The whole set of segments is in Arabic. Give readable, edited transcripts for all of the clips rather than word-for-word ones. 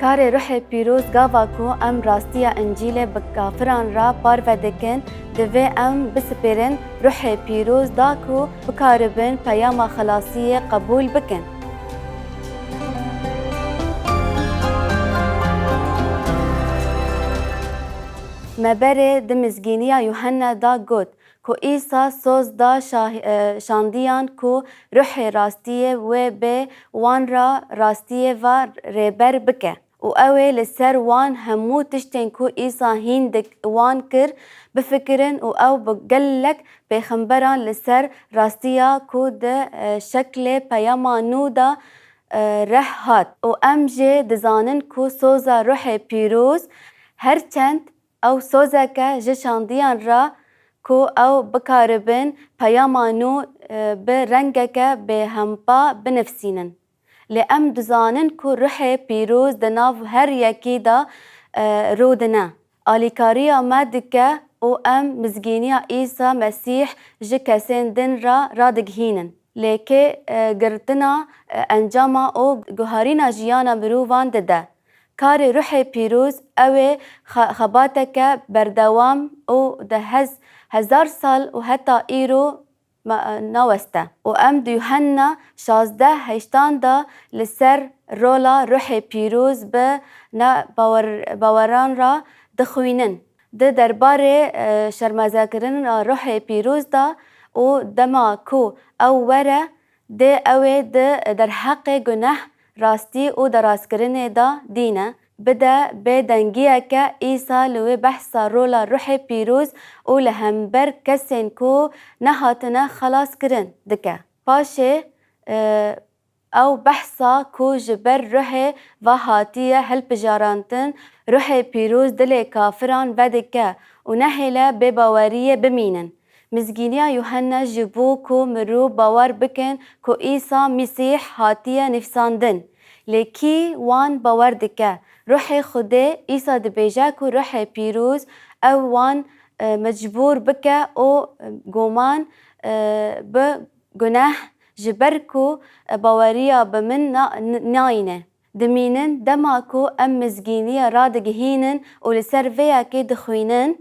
کار روح پیروز گاوا کو ام راستیا انجیل بکافران را پارو دکن دوی ام بسپرن روح پیروز دا کو بکاربن پیام خلاصی قبول بکن. مبره دمزگینیا یوحنا دا گوت کو عیسی سوز دا شاندیان کو روح راستیه و به وان را راستیه و ریبر بکه و اوه لسر وان همو تشتین کو عیسی هین دک وان کر بفکرن و او بگلک پیغمبران لسر راستیا کو ده شکل پیامانو دا ره هات و امجه دزانن کو سوزا روح پیروز هرچند او سوزکه جشاندیان را کو او بکاربن پیامانو به رنگکه به همپا بنفسینن. لأم دزانن کو روح پیروز دناو هر یکی دا رودنه. آلیکاریا مدکه او ام مزگینیا عیسی مسیح جکسین دن را دگهینن. لیکه گرتنا انجاما او گوهارینا جیانا مرووان دده. کار روح پیروز اوه خباتک بردوام او ده هزار سال و حتی ایرو نوسته و ام دیوهنا 16 دا لسر رولا روح پیروز به باوران را دخوینن ده درباره شرمزاکرن روح پیروز دا و دما کو او وره ده اوه ده در حق گناه راستی او درازکرنه دا دینه بده به دنگیه که عیسی لوی بحثا رولا روح پیروز او لهمبر کسین کو نهاتنه خلاص کرن دکه پاشه او بحثا کو جبر روح و هاتیه هل بجارانتن روح پیروز دل کافران ودکه و نهیله به باوریه بمینن. مزگینیا یوحنا جبو کو مرو باور بکن کو عیسی مسیح هاتیه نفساندن لیکی وان باور دکه روح خوده عیسی دبیجه کو روح پیروز او وان مجبور بکه او گومان به گناه جبر کو باوریا بمن ناینه دمینن دما کو ام مزگینیا را دگهینن و لسر ویا که دخوینن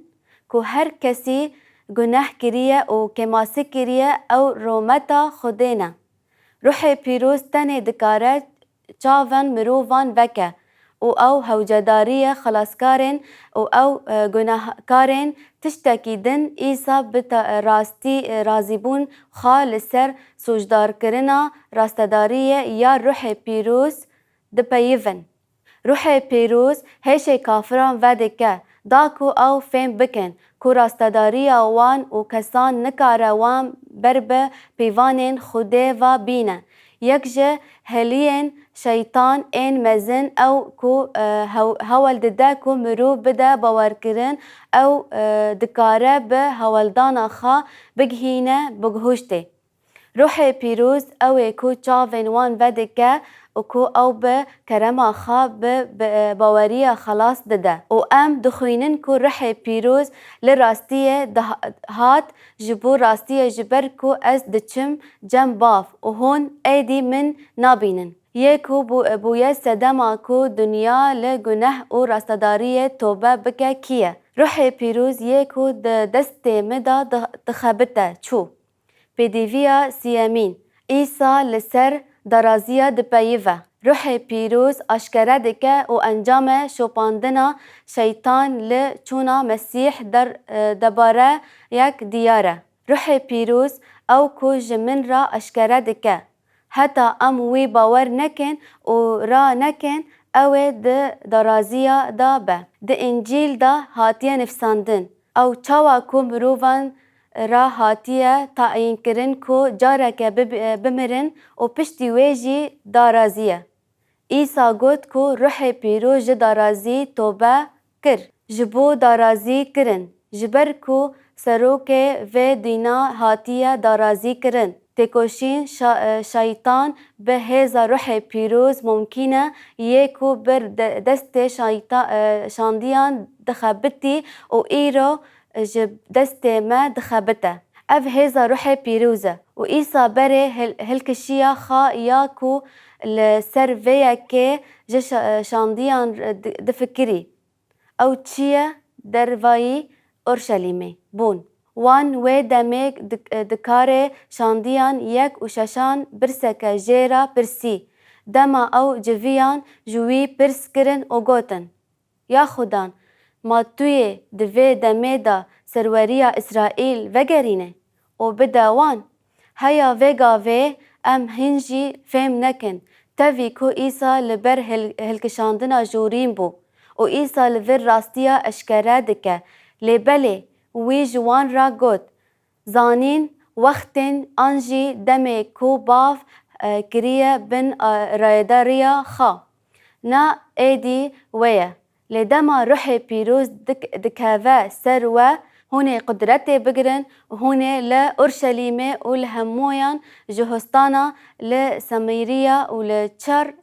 کو هر کسی گناه کریه و کماسه کریه او رومتا خودینه. روح پیروز تنه دکاره چاون مرووان وکه او هوجداریه خلاصکارن او گناهکارن تشتکیدن عیسی بتا راستی رازیبون خال سر سوجدار کرنا راستداریه یا روح پیروز دپیون. روح پیروز هشه کافران ودکه داکو او فهم بکن کو راستداری وان و کسان نکاره وان بربه پیوانین خوده و بینه یک جه هلین شیطان این مزن او کو هول دده کو مرو بده باور کرن او دکاره به هولدان خا بگهینه بگهوشته. روح پیروز او کو چاوین وان ودکه و کو او به کرما خا به باوری خلاص دده و ام دخوینن کو روح پیروز لراستیه هات جبو راستیه جبر کو از دچم جم باف و هون ایدی من نابینن یکو بویا سدما کو دنیا لگناه و راستداری توبه بکه کیه. روح پیروز یکو دست مدا دخبته چو پیدیویا سیامین عیسی لسر درازیا دپیوه. روح پیروز اشکره دکه و انجام شوپاندنا شیطان لچونا مسیح در دباره یک دیاره. روح پیروز او کو جمن را اشکره دکه حتی اموی باور نکن و را نکن او درازیا دا به ده انجیل دا هاتیه نفساندن او چاوا کو مروفان را هاتیه تعیین کرن کو جاره که بمرن و پشتی ویجی دارازیه. عیسی گوت کو روح پیروز دارازی توبه کر جبو دارازی کرن جبر کو سروک و دینا هاتیه دارازی کرن تکوشین شیطان به هزا روح پیروز ممکنه یکو بر دست شاندیان دخبتی و ایرو دست ما دخبته اف هزا روح پیروزه و عیسی بره هلکشیا خا یا کو لسر ویا که شاندیان دفکری او چیه دروایی اورشلیمه بون وان و دمک دکاره شاندیان یک و ششان برسکه جیرا پرسی دما او جویان جوی پرس کرن و گوتن یا خودان ما توی دوی دمه دا سروریا اسرائیل وگرینه و بدوان هیا وگا و ام هنجی فهم نکن تاوی کو ایسا لبر هلکشاندنا جورین بو و ایسا لور راستیا اشکره دکه لبله وی جوان را گوت زانین وقتن آنجی دمه کو باف کریه بن رایداریا خا نا ایدی ویه لدما روح پیروز دکاوه سر و هونه قدرت بگرن هونه لأورشليمه و لهمویان جهستانا لسميريا و لچر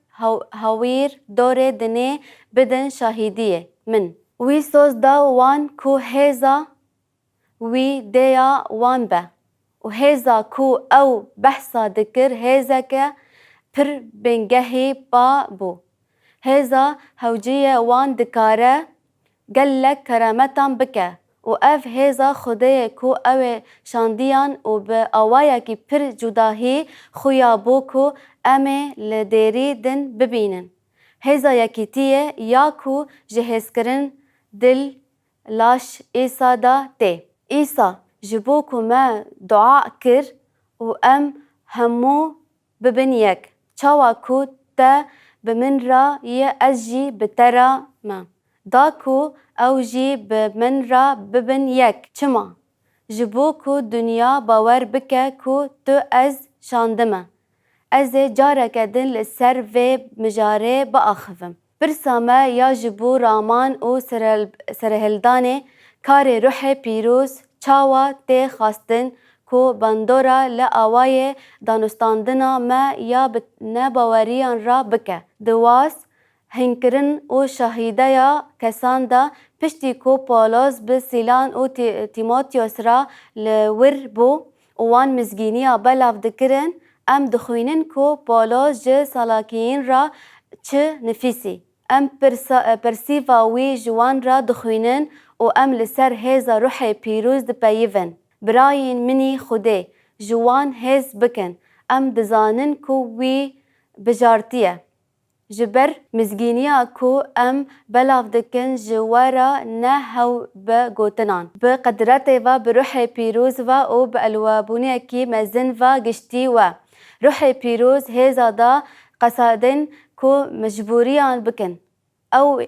هاویر دور دنه بدن شاهدیه من وی سوز دا وان کو هیزا وی دیا وان به و هیزا کو او بحثا دکر هیزا که پر بنگهی با بو هیزا هوجیه وان دکاره گلک کرامتان بکه و اف هیزا خدای کو او شاندیان و به آوایا کی پر جداهی خویا بو کو امه لدیری دن ببینن هیزا یکیتیه یا کو جهز کرن دل لاش ایسا دا ته ایسا جبو کو ما دعا کر و ام همو ببن یک چاوا کو تا بمن را يه أجي بترى ما داكو أو جي بمن را ببن يك چما جبوكو دنيا باور بكا كو تو از شاندما از جارك دن لسر و مجاري بأخفم برسامه یا جبو رامان و سرهلدانه کار روح پیروز چاوا تی خواستن کو بندورا لآوای دانستاندنا ما یا نباوریان را بکه دواس هنکرن و شهیده یا کسان دا پشتی کو پالوس به سیلان و تیموتیوس را لور بو وان مزگینی بلاف دکرن ام دخوینن کو پالوس جه سالاکین را چه نفیسی ام پرسیفا وی جوان را دخوینن و ام لسر هیزا روح پیروز دپیون براین منی خوده جوان هز بکن ام دزانن کو وی بجارتیه جبر مزگینیا کو ام بلاف دکن جوارا نهو بگوتنان بقدرت و بروح پیروز و او بالوابونی کی مزن و گشتی و روح پیروز هزا دا قصادن کو مجبوریان بکن او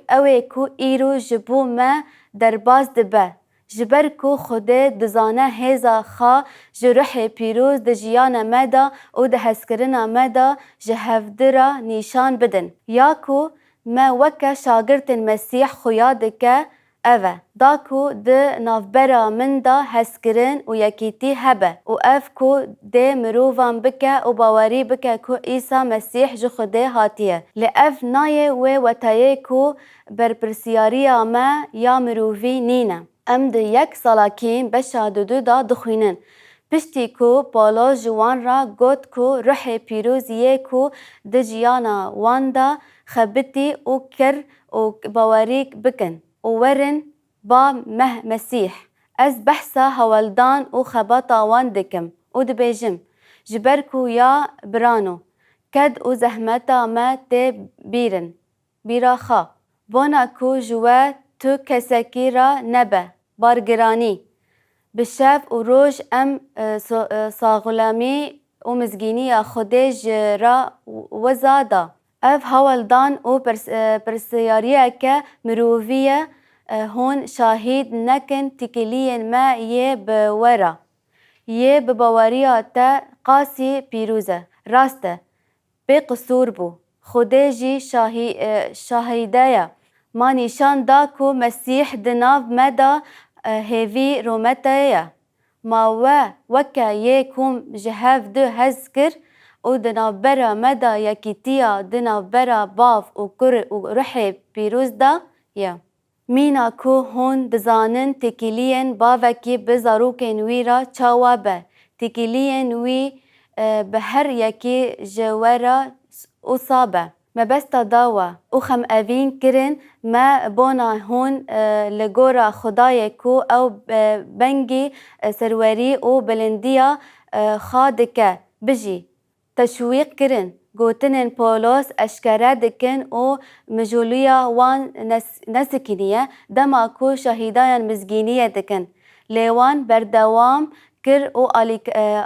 کو ایرو جبو ما درباز دبه جبر کو خود دزانه هزا خا جروح پیروز دجیان مدا و ده هسکرنا مدا جهفدرا نیشان بدن یا کو ما وکا شاگرت مسیح خویاد که اوه دا کو ده نافبرا من دا هسکرن و یکیتی هبه و اف کو ده مروفان بکه و باوری بکه کو ایسا مسیح جو خوده هاتیه لأف نایه و وطایه کو برپرسیاریا ما یا مروفی نینه ام ده یک سالاکین بشاددو دا دخوینن پشتی کو پالا جوان را گوت کو روح پیروزیه کو ده جیانا وان دا خبتی و کر و باوریک بکن و ورن با مسیح از بحثا هولدان و خباتا وان دکم و ده بیجم جبر کو یا برانو کد و زحمتا ما ته بیرن بیرا خا بونا کو جوا تو کسکی را نبه بارگرانی بشف و روش ام ساغلامی و مزگینی خودش را وزادا اف هولدان و پرسیاریه که مروفیه هون شاهد نکن تکلین ما یه بورا یه بباوریا تا قاسی پیروزه راسته به قصور بو خودجی شاهده ما نشان دا کو مسیح دناف مدا هیوی رومتایا ما وکا یکم جهاف دو هزکر و دناف برا مدا یکیتیا دناف برا باف و کر و روح پیروز دا یا مینا کو هون دزانن تکیلین باوکی بزاروکن وی را چاوا به تکیلین وی به هر یکی جوارا وصابة ما بس تداوى وخم أبين كرن ما بونا هون لجورا خدايكو أو بنجي سرواري أو بلندية خادكة بجي تشويق كرن گوتنن پولس اشکره دکن و مجولیا وان نسکنیه دما کو شهیدایان مزگینیه دکن لیوان بردوام کر و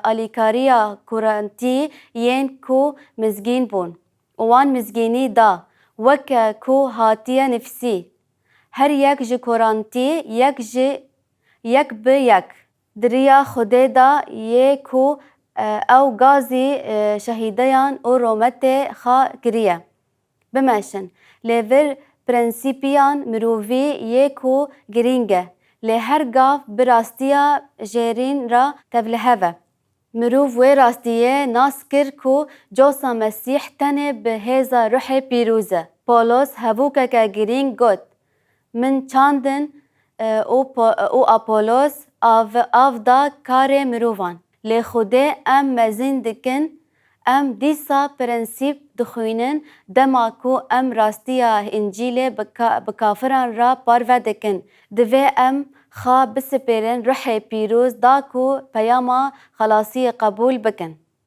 الیکاریا کورانتی ین کو مزگین بون وان مزگینی دا وک کو هاتیه نفسی هر یک جی کورانتی یک به یک دریا خوده دا یکو او غازي شهيديان او رومته خا كريه بماشن ليفر برنسيبيان مروفي يكو جرينجه لهر غاف براستيا جيرين را تبلهفه مروف وي راستيه ناسكر كو جوسا مسيح تنه بهذا روح بيروزه بولس هبوكا كجرين غوت من چاندن او أبولوس آف دا كاري مروفان لی خوده ام مزین دکن ام دیسا پرنسیب دخوینن دماکو ام راستیا انجیل بکافران را پارو دکن دوی ام خا بسپیرن روح پیروز داکو پیاما خلاصی قبول بکن